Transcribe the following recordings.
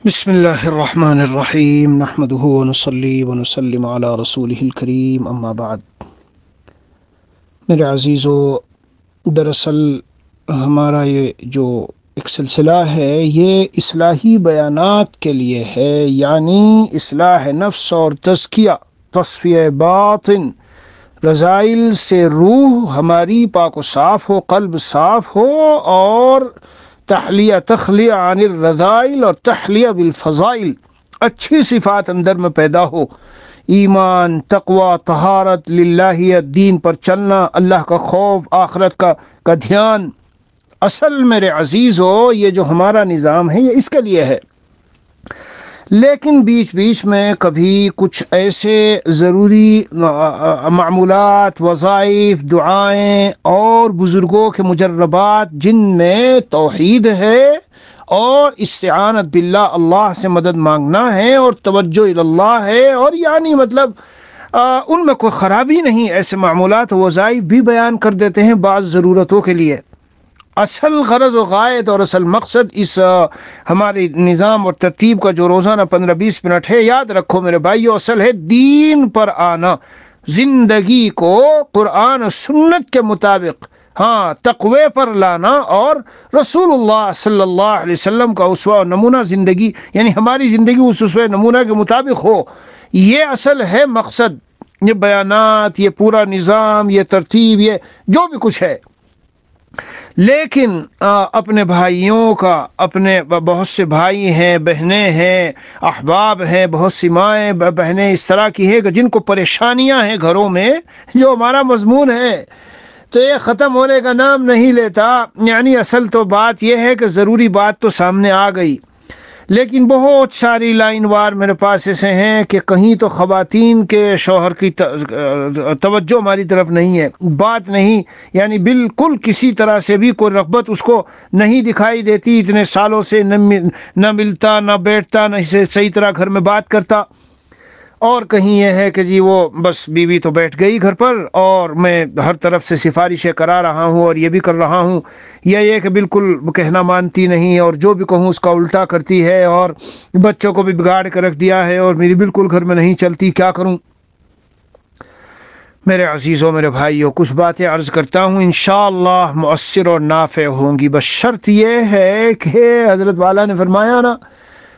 بسم اللہ الرحمن الرحیم نحمده ونصلی ونسلم علی رسولہ الکریم اما بعد۔ میرے عزیزو، دراصل ہمارا یہ جو ایک سلسلہ ہے یہ اصلاحی بیانات کے لیے ہے، یعنی اصلاح نفس اور تزکیہ، تصفیہ باطن، رذائل سے روح ہماری پاک و صاف ہو، قلب صاف ہو، اور تحلیہ تخلیہ عن الرذائل اور تحلیہ بالفضائل، اچھی صفات اندر میں پیدا ہو، ایمان، تقوی، طہارت، للہیت، دین پر چلنا، اللہ کا خوف، آخرت کا دھیان۔ اصل میرے عزیزو یہ جو ہمارا نظام ہے یہ اس کے لیے ہے، لیکن بیچ بیچ میں کبھی کچھ ایسے ضروری معمولات، وظائف، دعائیں اور بزرگوں کے مجربات جن میں توحید ہے اور استعانت باللہ، اللہ سے مدد مانگنا ہے اور توجہ اللہ ہے، اور یعنی مطلب ان میں کوئی خرابی نہیں، ایسے معمولات و وظائف بھی بیان کر دیتے ہیں بعض ضرورتوں کے لیے۔ اصل غرض و غایت اور اصل مقصد اس ہمارے نظام اور ترتیب کا جو روزانہ 15-20 منٹ ہے، یاد رکھو میرے بھائیو، اصل ہے دین پر آنا، زندگی کو قرآن و سنت کے مطابق تقوی پر لانا، اور رسول اللہ صلی اللہ علیہ وسلم کا اسوہ و نمونہ زندگی، یعنی ہماری زندگی اس اسوہ نمونہ کے مطابق ہو۔ یہ اصل ہے مقصد، یہ بیانات، یہ پورا نظام، یہ ترتیب، یہ جو بھی کچھ ہے۔ لیکن اپنے بھائیوں کا، اپنے بہت سے بھائی ہیں، بہنیں ہیں، احباب ہیں، بہت سی مائیں بہنیں اس طرح کی ہیں جن کو پریشانیاں ہیں گھروں میں، جو ہمارا مضمون ہے تو یہ ختم ہونے کا نام نہیں لیتا۔ یعنی اصل تو بات یہ ہے کہ ضروری بات تو سامنے آ گئی، لیکن بہت ساری لائن وار میرے پاس ایسے ہیں کہ کہیں تو خواتین کے شوہر کی توجہ ہماری طرف نہیں ہے، بات نہیں، یعنی بالکل کسی طرح سے بھی کوئی رغبت اس کو نہیں دکھائی دیتی، اتنے سالوں سے نہ ملتا، نہ بیٹھتا، نہ صحیح طرح گھر میں بات کرتا۔ اور کہیں یہ ہے کہ جی وہ بس بیوی تو بیٹھ گئی گھر پر اور میں ہر طرف سے سفارشیں کرا رہا ہوں اور یہ بھی کر رہا ہوں، یا یہ کہ بالکل کہنا مانتی نہیں اور جو بھی کہوں اس کا الٹا کرتی ہے، اور بچوں کو بھی بگاڑ کے رکھ دیا ہے اور میری بالکل گھر میں نہیں چلتی، کیا کروں؟ میرے عزیزوں، میرے بھائیوں، کچھ باتیں عرض کرتا ہوں، انشاءاللہ مؤثر اور نافع ہوں گی، بس شرط یہ ہے کہ حضرت والا نے فرمایا نا،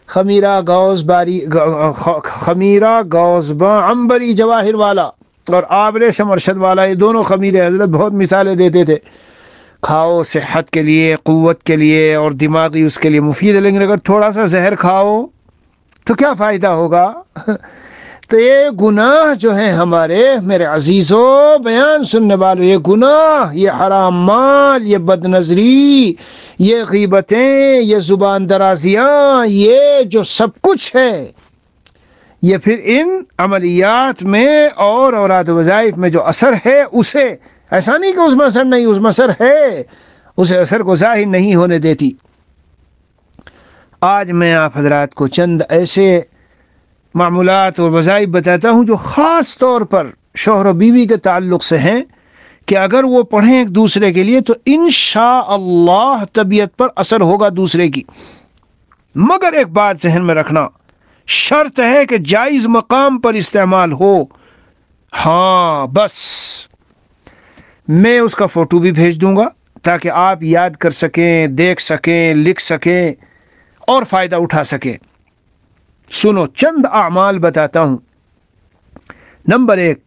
خمیرہ گوز عنبری جواہر والا اور آبر شمرشد والا، یہ دونوں خمیرے حضرت بہت مثالیں دیتے تھے۔ کھاؤ صحت کے لیے، قوت کے لیے اور دماغی اس کے لیے مفید ہے، لیکن اگر تھوڑا سا زہر کھاؤ تو کیا فائدہ ہوگا؟ تو یہ گناہ جو ہیں ہمارے، میرے عزیزو بیان سننے والوں، یہ گناہ، یہ حرام مال، یہ بد نظری، یہ غیبتیں، یہ زبان درازیاں، یہ جو سب کچھ ہے، یہ پھر ان عملیات میں اور اوراد وظائف میں جو اثر ہے، اسے ایسا نہیں کہ اس میں اثر نہیں، اس میں اثر ہے، اسے اثر کو ظاہر نہیں ہونے دیتی۔ آج میں آپ حضرات کو چند ایسے معمولات اور وظائف بتاتا ہوں جو خاص طور پر شوہر و بیوی کے تعلق سے ہیں، کہ اگر وہ پڑھیں ایک دوسرے کے لیے تو انشاءاللہ طبیعت پر اثر ہوگا دوسرے کی۔ مگر ایک بات ذہن میں رکھنا، شرط ہے کہ جائز مقام پر استعمال ہو۔ بس میں اس کا فوٹو بھی بھیج دوں گا تاکہ آپ یاد کر سکیں، دیکھ سکیں، لکھ سکیں اور فائدہ اٹھا سکیں۔ سنو، چند اعمال بتاتا ہوں۔ نمبر 1،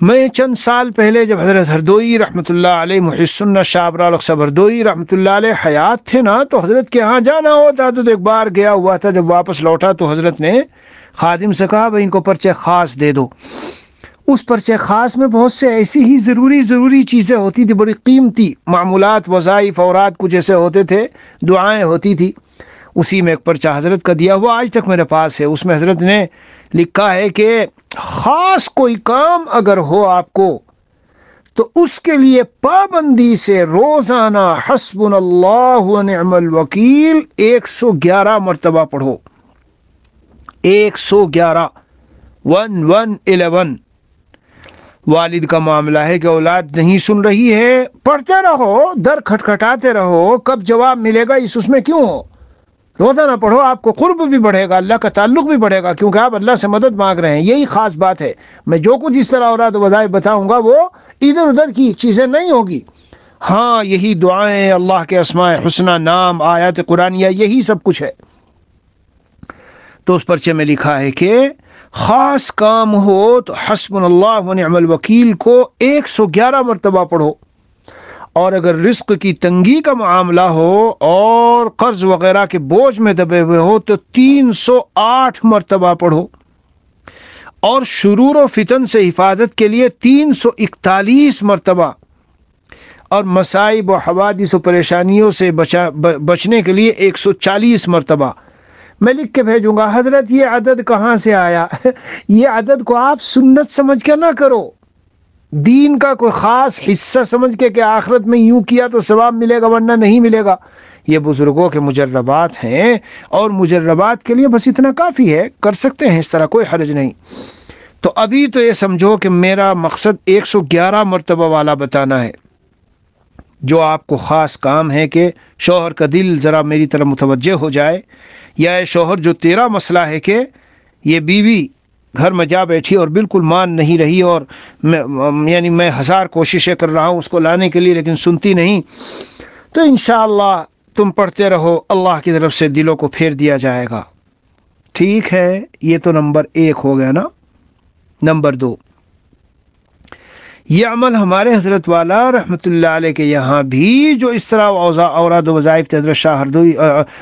میں چند سال پہلے جب حضرت ہردوئی رحمۃ اللہ علیہ، محی السنہ شاہ ابرار صاحب ہردوئی رحمۃ اللہ علیہ حیات تھے نا، تو حضرت کے ہاں جانا ہوتا تو ایک بار گیا ہوا تھا، جب واپس لوٹا تو حضرت نے خادم سے کہا بھائی ان کو پرچے خاص دے دو۔ اس پرچے خاص میں بہت سے ایسی ہی ضروری چیزیں ہوتی تھی، بڑی قیمتی معمولات، وظائف، اوراد کچھ ایسے ہوتے تھے، دعائیں ہوتی تھی۔ اسی میں ایک پرچہ حضرت کا دیا ہوا آج تک میرے پاس ہے۔ اس میں حضرت نے لکھا ہے کہ خاص کوئی کام اگر ہو آپ کو تو اس کے لیے پابندی سے روزانہ حسبنا اللہ و نعم الوکیل 111 مرتبہ پڑھو۔ 111 11 والد کا معاملہ ہے کہ اولاد نہیں سن رہی ہے، پڑھتے رہو، در کھٹکھٹاتے رہو، کب جواب ملے گا اس میں کیوں ہو؟ روزانہ پڑھو، آپ کو قرب بھی بڑھے گا، اللہ کا تعلق بھی بڑھے گا، کیونکہ آپ اللہ سے مدد مانگ رہے ہیں. یہی خاص بات ہے. میں جو کچھ اس طرح اوراد و وظائف بتاؤں گا وہ ادھر ادھر کی چیزیں نہیں ہوگی. ہاں یہی دعائیں، اللہ کے اسماء حسنہ، نام، آیات قرآنیہ، یہی سب کچھ ہے. تو اس پرچے میں لکھا ہے کہ خاص کام ہو تو حسبنا اللہ و نعم الوکیل کو 111 مرتبہ پڑھو، اور اگر رزق کی تنگی کا معاملہ ہو اور قرض وغیرہ کے بوجھ میں دبے ہوئے ہو تو 308 مرتبہ پڑھو، اور شرور و فتن سے حفاظت کے لیے 341 مرتبہ، اور مصائب و حوادث و پریشانیوں سے بچنے کے لیے 140 مرتبہ. میں لکھ کے بھیجوں گا. حضرت یہ عدد کہاں سے آیا؟ یہ عدد کو آپ سنت سمجھ کے نہ کرو، دین کا کوئی خاص حصہ سمجھ کے کہ آخرت میں یوں کیا تو ثواب ملے گا ورنہ نہیں ملے گا. یہ بزرگوں کے مجربات ہیں، اور مجربات کے لیے بس اتنا کافی ہے، کر سکتے ہیں اس طرح، کوئی حرج نہیں. تو ابھی تو یہ سمجھو کہ میرا مقصد 111 مرتبہ والا بتانا ہے. جو آپ کو خاص کام ہے کہ شوہر کا دل ذرا میری طرف متوجہ ہو جائے، یا اے شوہر جو تیرا مسئلہ ہے کہ یہ بیوی گھر میں جا بیٹھی اور بالکل مان نہیں رہی، اور میں 1000 کوششیں کر رہا ہوں اس کو لانے کے لیے لیکن سنتی نہیں، تو انشاءاللہ تم پڑھتے رہو، اللہ کی طرف سے دلوں کو پھیر دیا جائے گا. ٹھیک ہے، یہ تو نمبر 1 ہو گیا نا. نمبر 2، یہ عمل ہمارے حضرت والا رحمۃ اللہ علیہ کے یہاں بھی جو اس طرح اوراد و وظائف تھے،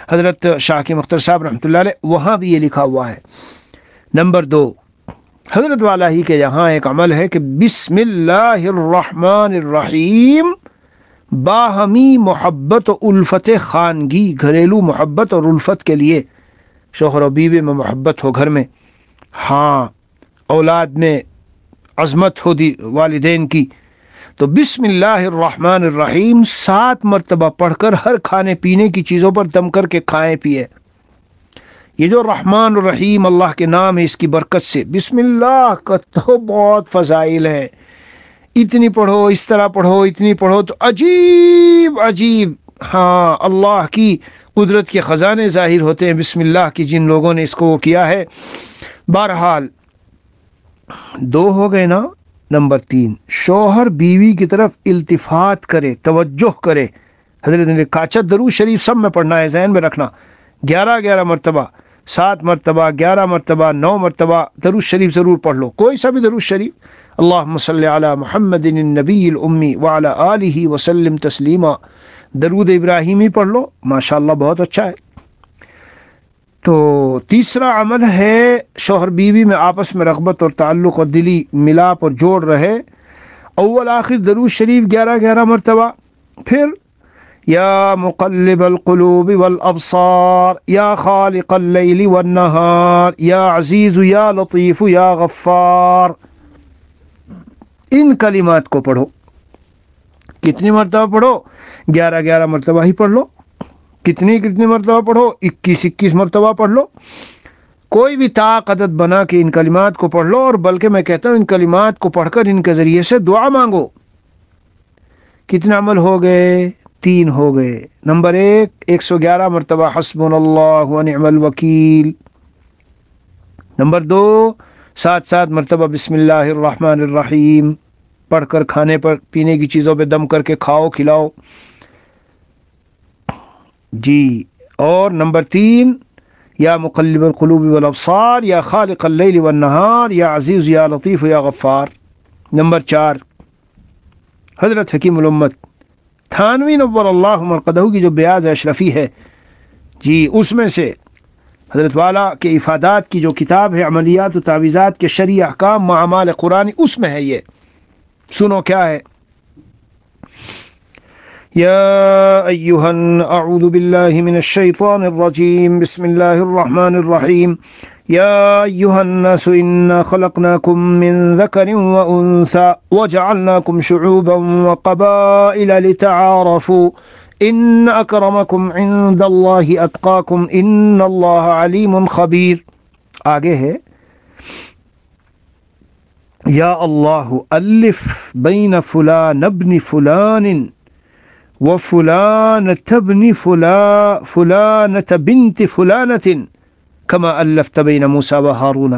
حضرت شاہ کی مختار صاحب رحمۃ اللہ علیہ، وہاں بھی یہ لکھا ہوا ہے. نمبر 2، حضرت والا ہی کے یہاں ایک عمل ہے کہ بسم اللہ الرحمن الرحیم، باہمی محبت و الفت خانگی، گھریلو محبت اور الفت کے لیے، شوہر و بیوی میں محبت ہو گھر میں، ہاں اولاد میں عظمت ہو دی والدین کی، تو بسم اللہ الرحمن الرحیم 7 مرتبہ پڑھ کر ہر کھانے پینے کی چیزوں پر دم کر کے کھائیں پیے. یہ جو رحمان الرحیم اللہ کے نام ہے، اس کی برکت سے بسم اللہ کا تو بہت فضائل ہیں. اتنی پڑھو، اس طرح پڑھو، اتنی پڑھو تو عجیب عجیب، ہاں اللہ کی قدرت کے خزانے ظاہر ہوتے ہیں بسم اللہ کی، جن لوگوں نے اس کو کیا ہے. بہرحال 2 ہو گئے نا. نمبر 3، شوہر بیوی کی طرف التفات کرے، توجہ کرے. حضرت نے کہا اچھا درود شریف سب میں پڑھنا ہے، ذہن میں رکھنا، 11 مرتبہ، 7 مرتبہ، 11 مرتبہ، 9 مرتبہ درود شریف ضرور پڑھ لو، کوئی سا بھی درود شریف. اللہم صلی علی محمد النبی الامی وعلی آلہ وسلم تسلیما. درود ابراہیمی پڑھ لو، ماشاءاللہ بہت اچھا ہے. تو تیسرا عمل ہے شوہر بیوی میں آپس میں رغبت اور تعلق اور دلی ملاپ اور جوڑ رہے. اول آخر درود شریف 11 مرتبہ. پھر یا مقلب القلوب والابصار، یا خالق اللیل والنہار، یا عزیز یا لطیف یا غفار، ان کلمات کو پڑھو. کتنی مرتبہ پڑھو؟ 11 مرتبہ ہی پڑھ لو. کتنی مرتبہ پڑھو؟ 21 مرتبہ پڑھ لو. کوئی بھی طاق عدد بنا کے ان کلمات کو پڑھ لو، اور بلکہ میں کہتا ہوں ان کلمات کو پڑھ کر ان کے ذریعے سے دعا مانگو. کتنے عمل ہو گئے؟ 3 ہو گئے. نمبر 1، 111 مرتبہ حسبنا اللہ و نعم الوکیل. نمبر 2، 7 مرتبہ بسم اللہ الرحمن الرحیم پڑھ کر کھانے پر پینے کی چیزوں پہ دم کر کے کھاؤ کھلاؤ جی. اور نمبر 3، یا مقلب القلوب والابصار، یا خالق اللیل والنہار، یا عزیز یا لطیف یا غفار. نمبر 4، حضرت حکیم الامت تھانوی نور اللہ مرقدہ کی جو بیاض اشرفی ہے جی، اس میں سے حضرت والا کے افادات کی جو کتاب ہے، عملیات و تعویذات کے شرعی احکام مع اعمال قرآنی، اس میں ہے یہ. سنو کیا ہے. یا ایہا اعوذ باللہ من الشیطان الرجیم، بسم اللہ الرحمن الرحیم. یا ایہا الناس انا خلقناکم من ذکر وانثى وجعلناکم شعوبا وقبائل لتعارفوا ان اکرمکم عند اللہ اتقاکم ان اللہ علیم خبیر. آگے ہے یا اللہ الف بین فلان ابن فلان وفلانة ابن فلانة بنت فلانة كما ألفت بين موسى وهارون.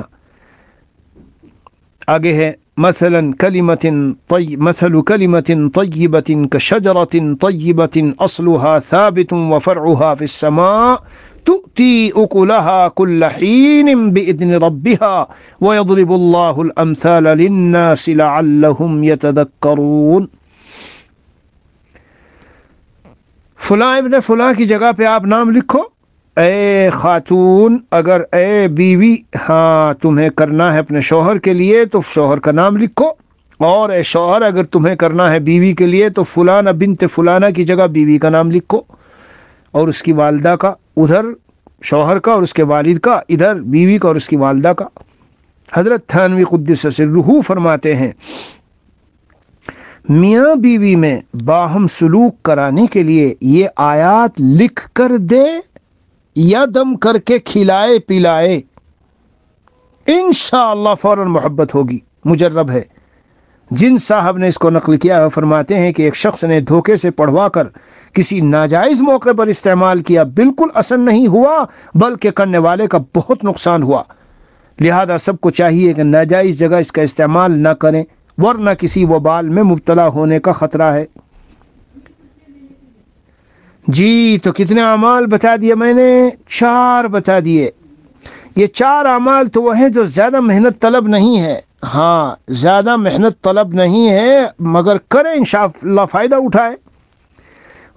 آگے ہے مثل كلمة طيبة كشجرة طيبة أصلها ثابت وفرعها في السماء تؤتي أكلها كل حين بإذن ربها ويضرب الله الأمثال للناس لعلهم يتذكرون. فلاں ابن فلاں کی جگہ پہ آپ نام لکھو. اے خاتون، اگر اے بیوی ہاں تمہیں کرنا ہے اپنے شوہر کے لیے تو شوہر کا نام لکھو، اور اے شوہر اگر تمہیں کرنا ہے بیوی کے لیے تو فلانہ بنت فلانہ کی جگہ بیوی کا نام لکھو، اور اس کی والدہ کا ادھر شوہر کا، اور اس کے والد کا ادھر بیوی کا اور اس کی والدہ کا. حضرت تھانوی قدس سرہ فرماتے ہیں میاں بیوی میں باہم سلوک کرانے کے لیے یہ آیات لکھ کر دے یا دم کر کے کھلائے پلائے، انشاءاللہ فوراً محبت ہوگی. مجرب ہے. جن صاحب نے اس کو نقل کیا فرماتے ہیں کہ ایک شخص نے دھوکے سے پڑھوا کر کسی ناجائز موقع پر استعمال کیا، بالکل اثر نہیں ہوا بلکہ کرنے والے کا بہت نقصان ہوا. لہذا سب کو چاہیے کہ ناجائز جگہ اس کا استعمال نہ کریں، ورنہ کسی وبال میں مبتلا ہونے کا خطرہ ہے. جی تو کتنے اعمال بتا دیے میں نے؟ 4 بتا دیے. یہ 4 اعمال تو وہ ہیں جو زیادہ محنت طلب نہیں ہے. ہاں زیادہ محنت طلب نہیں ہے، مگر کریں انشاءاللہ فائدہ اٹھائے.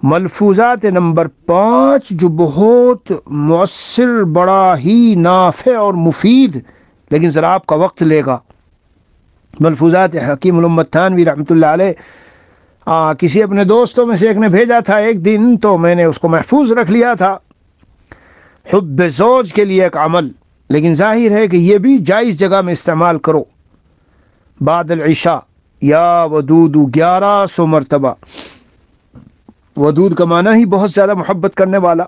ملفوظات نمبر 5 جو بہت مؤثر، بڑا ہی نافع اور مفید، لیکن ذرا آپ کا وقت لے گا. ملفوظات حکیم الامت تھانوی رحمۃ اللہ علیہ کسی اپنے دوستوں میں سے ایک نے بھیجا تھا ایک دن، تو میں نے اس کو محفوظ رکھ لیا تھا. حب زوج کے لیے ایک عمل، لیکن ظاہر ہے کہ یہ بھی جائز جگہ میں استعمال کرو. بعد العشاء یا ودود 1100 مرتبہ. ودود کا معنی ہی بہت زیادہ محبت کرنے والا،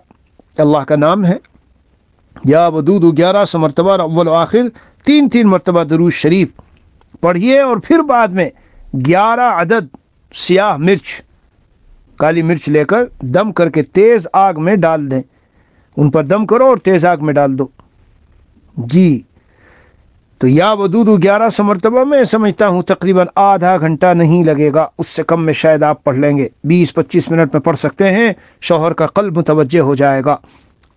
اللہ کا نام ہے. یا ودود 1100 مرتبہ، اول و آخر 3 مرتبہ درود شریف پڑھیے، اور پھر بعد میں 11 عدد سیاہ مرچ، کالی مرچ لے کر دم کر کے تیز آگ میں ڈال دیں. ان پر دم کرو اور تیز آگ میں ڈال دو. جی تو یا ودود 1100 مرتبہ میں سمجھتا ہوں تقریباً آدھا گھنٹہ نہیں لگے گا، اس سے کم میں شاید آپ پڑھ لیں گے. 20-25 منٹ میں پڑھ سکتے ہیں، شوہر کا قلب متوجہ ہو جائے گا.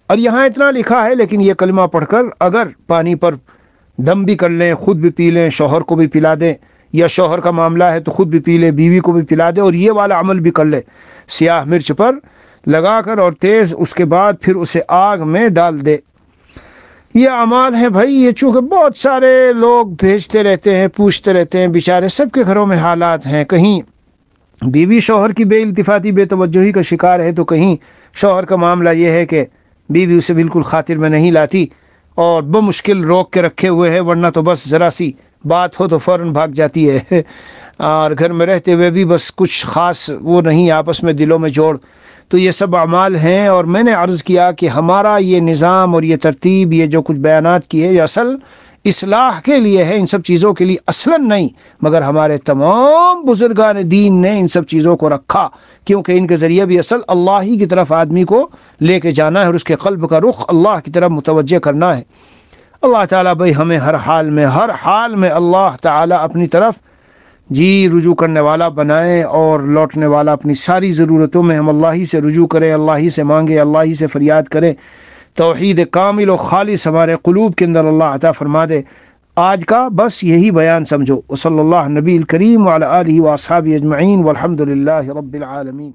اور یہاں اتنا لکھا ہے، لیکن یہ کلمہ پڑھ کر اگر پانی پر دم بھی کر لیں، خود بھی پی لیں، شوہر کو بھی پلا دیں، یا شوہر کا معاملہ ہے تو خود بھی پی لے، بیوی کو بھی پلا دے، اور یہ والا عمل بھی کر لے، سیاہ مرچ پر لگا کر اور تیز، اس کے بعد پھر اسے آگ میں ڈال دے. یہ اعمال ہے بھائی. یہ چونکہ بہت سارے لوگ بھیجتے رہتے ہیں، پوچھتے رہتے ہیں، بیچارے سب کے گھروں میں حالات ہیں. کہیں بیوی شوہر کی بے التفاتی، بے توجہی کا شکار ہے، تو کہیں شوہر کا معاملہ یہ ہے کہ بیوی اسے بالکل خاطر میں نہیں لاتی اور بمشکل روک کے رکھے ہوئے ہے، ورنہ تو بس ذرا سی بات ہو تو فوراً بھاگ جاتی ہے. اور گھر میں رہتے ہوئے بھی بس کچھ خاص وہ نہیں آپس میں دلوں میں جوڑ. تو یہ سب اعمال ہیں، اور میں نے عرض کیا کہ ہمارا یہ نظام اور یہ ترتیب، یہ جو کچھ بیانات کی ہے، یہ اصل اصلاح کے لیے ہے، ان سب چیزوں کے لیے اصلاً نہیں. مگر ہمارے تمام بزرگان دین نے ان سب چیزوں کو رکھا، کیونکہ ان کے ذریعے بھی اصل اللہ ہی کی طرف آدمی کو لے کے جانا ہے، اور اس کے قلب کا رخ اللہ کی طرف متوجہ کرنا ہے. اللہ تعالیٰ بھائی ہمیں ہر حال میں اللہ تعالیٰ اپنی طرف رجوع کرنے والا بنائے، اور لوٹنے والا اپنی ساری ضرورتوں میں ہم اللہ ہی سے رجوع کریں، اللہ ہی سے مانگیں، اللہ ہی سے فریاد کریں. توحید کامل و خالص ہمارے قلوب کے اندر اللہ عطا فرما دے. آج کا بس یہی بیان سمجھو. وصلی اللہ نبی الکریم وعلی آلہ واصحابہ اجمعین والحمد للہ رب العالمین.